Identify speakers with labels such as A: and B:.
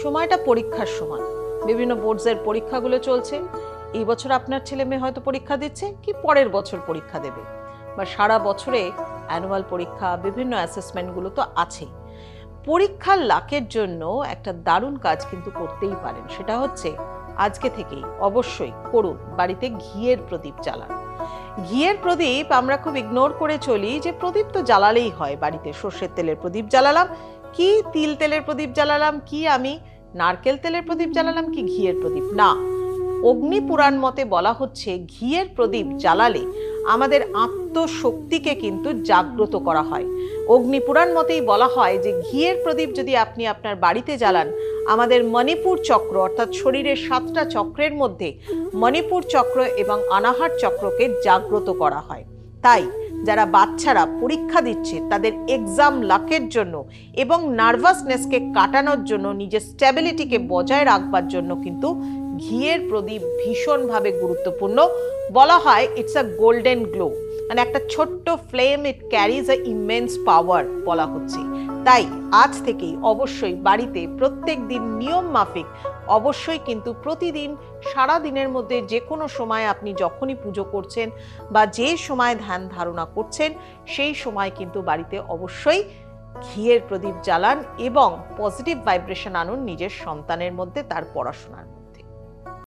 A: সময়টা পরীক্ষার সময়। বিভিন্ন বোর্ডসের পরীক্ষাগুলো চলছে। এই বছর আপনার ছেলে মেয়ে হয়তো পরীক্ষা দিচ্ছে, কি পরের বছর পরীক্ষা দেবে, বা সারা বছরে অ্যানুয়াল পরীক্ষা, বিভিন্ন অ্যাসেসমেন্টগুলো তো আছেই। পরীক্ষার লাকের জন্য একটা দারুণ কাজ কিন্তু করতেই পারেন, সেটা হচ্ছে আজকে থেকেই অবশ্যই করুন, বাড়িতে ঘিয়ের প্রদীপ জ্বালান। ঘিয়ের প্রদীপ আমরা খুব ইগনোর করে চলি, যে প্রদীপ তো জ্বালালেই হয়, বাড়িতে সর্ষের তেলের প্রদীপ জ্বালালাম কি তিল তেলের প্রদীপ জ্বালালাম কি আমি নারকেল তেলের প্রদীপ জ্বালালাম কি ঘিয়ের প্রদীপ, না। অগ্নি পুরাণ মতে বলা হচ্ছে ঘিয়ের প্রদীপ জ্বালালে আমাদের আত্মশক্তিকে কিন্তু জাগ্রত করা হয়। অগ্নি পুরাণ মতেই বলা হয় যে ঘিয়ের প্রদীপ যদি আপনি আপনার বাড়িতে জ্বালান, আমাদের মণিপুর চক্র অর্থাৎ শরীরের 7টা চক্রের মধ্যে মণিপুর চক্র এবং অনাহত চক্রকে জাগ্রত করা হয়। তাই যারা বাচ্চারা পরীক্ষা দিচ্ছে তাদের এক্সাম লাকের জন্য এবং নার্ভাসনেসকে কাটানোর জন্য, নিজের স্ট্যাবিলিটিকে বজায় রাখবার জন্য কিন্তু ঘিয়ের প্রদীপ ভীষণভাবে গুরুত্বপূর্ণ। বলা হয় ইটস আ গোল্ডেন গ্লো, মানে একটা ছোট্ট ফ্লেম, ইট ক্যারিজ আ ইমেন্স পাওয়ার বলা হচ্ছে। তাই আজ থেকেই অবশ্যই বাড়িতে প্রত্যেক দিন নিয়ম মাফিক অবশ্যই কিন্তু প্রতিদিন সারা দিনের মধ্যে যে কোনো সময় আপনি যখনই পুজো করছেন বা যে সময় ধ্যান ধারণা করছেন, সেই সময় কিন্তু বাড়িতে অবশ্যই ঘিয়ের প্রদীপ জ্বালান এবং পজিটিভ ভাইব্রেশন আনুন নিজের সন্তানের মধ্যে, তার পড়াশোনার মধ্যে।